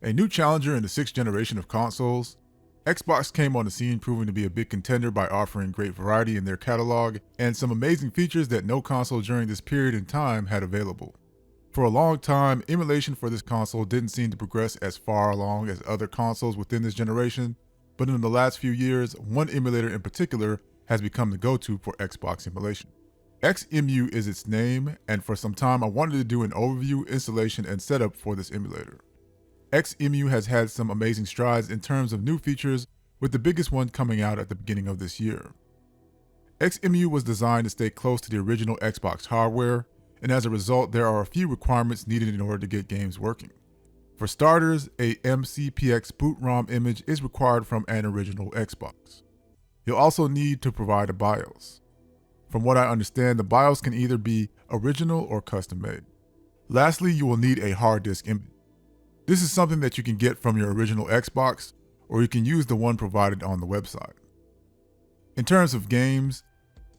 A new challenger in the 6th generation of consoles, Xbox came on the scene proving to be a big contender by offering great variety in their catalog and some amazing features that no console during this period in time had available. For a long time, emulation for this console didn't seem to progress as far along as other consoles within this generation, but in the last few years, one emulator in particular has become the go-to for Xbox emulation. Xemu is its name, and for some time I wanted to do an overview, installation, and setup for this emulator. Xemu has had some amazing strides in terms of new features, with the biggest one coming out at the beginning of this year. Xemu was designed to stay close to the original Xbox hardware, and as a result there are a few requirements needed in order to get games working. For starters, a MCPX boot ROM image is required from an original Xbox. You'll also need to provide a BIOS. From what I understand, the BIOS can either be original or custom made. Lastly, you will need a hard disk image. This is something that you can get from your original Xbox, or you can use the one provided on the website. In terms of games,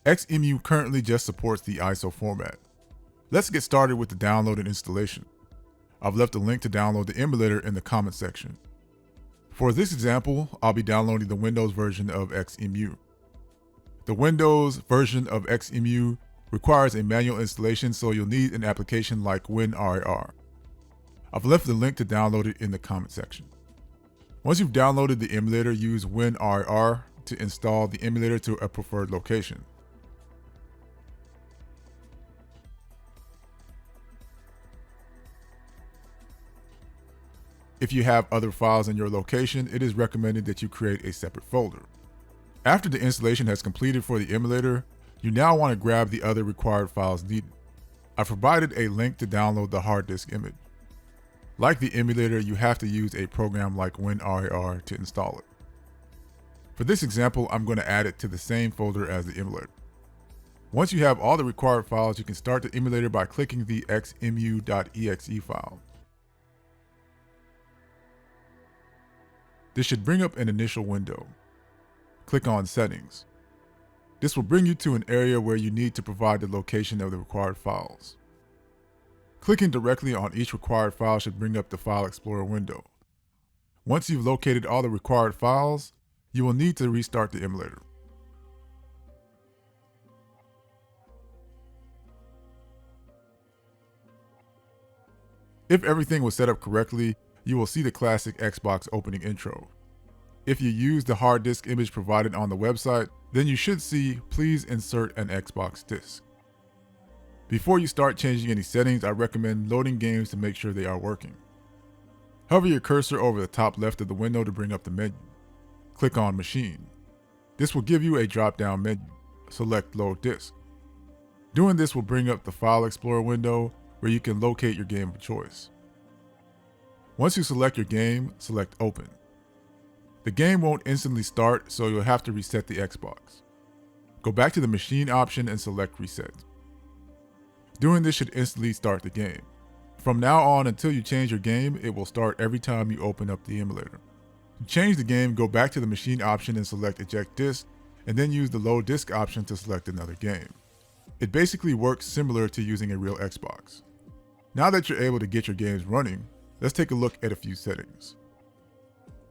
Xemu currently just supports the ISO format. Let's get started with the download and installation. I've left a link to download the emulator in the comment section. For this example, I'll be downloading the Windows version of Xemu. The Windows version of Xemu requires a manual installation, so you'll need an application like WinRAR. I've left the link to download it in the comment section. Once you've downloaded the emulator, use WinRAR to install the emulator to a preferred location. If you have other files in your location, it is recommended that you create a separate folder. After the installation has completed for the emulator, you now want to grab the other required files needed. I've provided a link to download the hard disk image. Like the emulator, you have to use a program like WinRAR to install it. For this example, I'm going to add it to the same folder as the emulator. Once you have all the required files, you can start the emulator by clicking the xemu.exe file. This should bring up an initial window. Click on Settings. This will bring you to an area where you need to provide the location of the required files. Clicking directly on each required file should bring up the File Explorer window. Once you've located all the required files, you will need to restart the emulator. If everything was set up correctly, you will see the classic Xbox opening intro. If you use the hard disk image provided on the website, then you should see "Please insert an Xbox disk." Before you start changing any settings, I recommend loading games to make sure they are working. Hover your cursor over the top left of the window to bring up the menu. Click on Machine. This will give you a drop-down menu. Select Load Disk. Doing this will bring up the File Explorer window where you can locate your game of choice. Once you select your game, select Open. The game won't instantly start, so you'll have to reset the Xbox. Go back to the Machine option and select Reset. Doing this should instantly start the game. From now on until you change your game, it will start every time you open up the emulator. To change the game, go back to the Machine option and select Eject Disk, and then use the Load Disk option to select another game. It basically works similar to using a real Xbox. Now that you're able to get your games running, let's take a look at a few settings.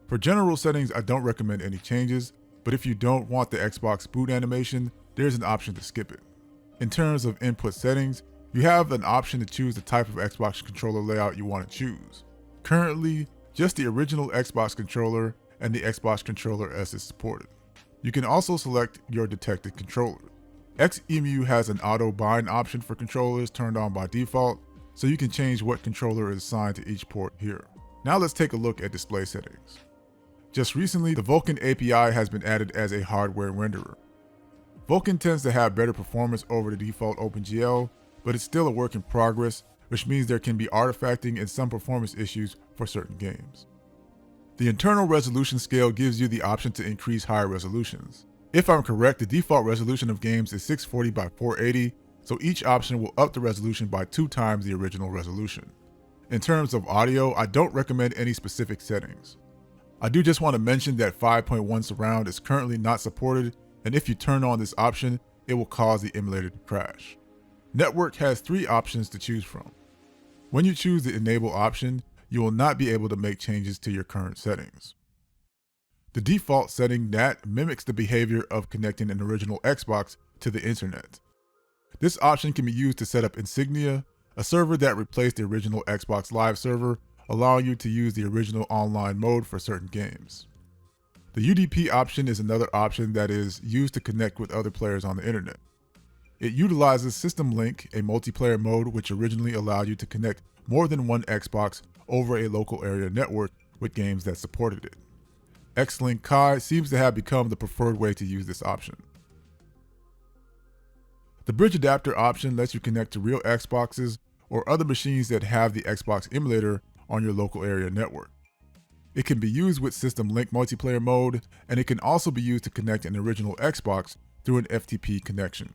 For general settings, I don't recommend any changes, but if you don't want the Xbox boot animation, there's an option to skip it. In terms of input settings, you have an option to choose the type of Xbox controller layout you want to choose. Currently, just the original Xbox controller and the Xbox controller S is supported. You can also select your detected controller. Xemu has an auto bind option for controllers turned on by default, so you can change what controller is assigned to each port here. Now let's take a look at display settings. Just recently, the Vulkan API has been added as a hardware renderer. Vulkan tends to have better performance over the default OpenGL, but it's still a work in progress, which means there can be artifacting and some performance issues for certain games. The internal resolution scale gives you the option to increase higher resolutions. If I'm correct, the default resolution of games is 640 by 480, so each option will up the resolution by 2 times the original resolution. In terms of audio, I don't recommend any specific settings. I do just want to mention that 5.1 surround is currently not supported, and if you turn on this option, it will cause the emulator to crash. Network has 3 options to choose from. When you choose the enable option, you will not be able to make changes to your current settings. The default setting NAT mimics the behavior of connecting an original Xbox to the internet. This option can be used to set up Insignia, a server that replaced the original Xbox Live server, allowing you to use the original online mode for certain games. The UDP option is another option that is used to connect with other players on the internet. It utilizes System Link, a multiplayer mode which originally allowed you to connect more than one Xbox over a local area network with games that supported it. Xlink Kai seems to have become the preferred way to use this option. The bridge adapter option lets you connect to real Xboxes or other machines that have the Xbox emulator on your local area network. It can be used with System Link multiplayer mode, and it can also be used to connect an original Xbox through an FTP connection.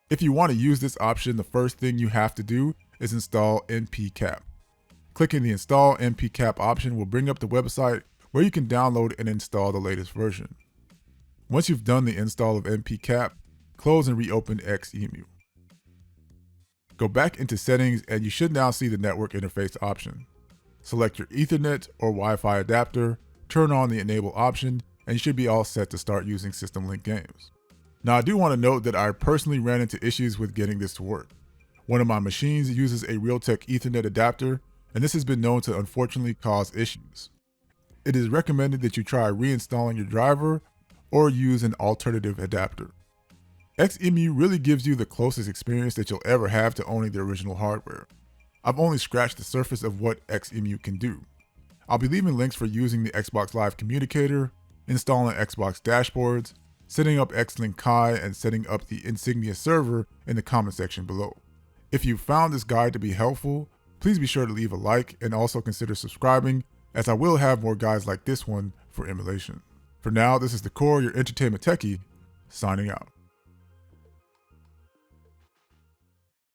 If you want to use this option, the first thing you have to do is install npcap. Clicking the Install npcap option will bring up the website where you can download and install the latest version. Once you've done the install of npcap, close and reopen Xemu. Go back into settings and you should now see the network interface option. Select your Ethernet or Wi-Fi adapter, turn on the enable option, and you should be all set to start using System Link games. Now I do want to note that I personally ran into issues with getting this to work. One of my machines uses a Realtek Ethernet adapter, and this has been known to unfortunately cause issues. It is recommended that you try reinstalling your driver or use an alternative adapter. Xemu really gives you the closest experience that you'll ever have to owning the original hardware. I've only scratched the surface of what Xemu can do. I'll be leaving links for using the Xbox Live communicator, installing Xbox dashboards, setting up Xlink Kai, and setting up the Insignia server in the comment section below. If you found this guide to be helpful, please be sure to leave a like and also consider subscribing, as I will have more guides like this one for emulation. For now, this is the Core, your entertainment techie, signing out.